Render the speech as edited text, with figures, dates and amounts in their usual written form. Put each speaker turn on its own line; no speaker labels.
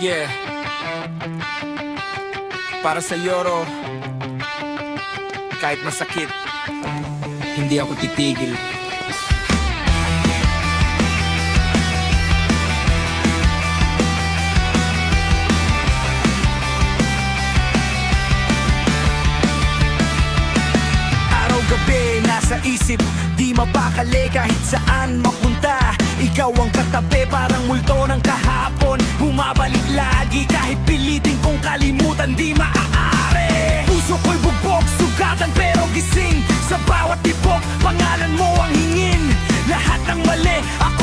Yeah. Para sa Yoro, kahit masakit, hindi ako titigil.
Araw-gabi nasa isip, di mapakali kahit saan mapunta. Ikaw ang katabi, parang multo ng kahapon. Bumabalik lagi kahit pilitin kong kalimutan, di maaari. Puso ko'y bugbog, sugatan pero gising. Sa bawat tibok, pangalan mo ang hingin. Lahat ng mali, ako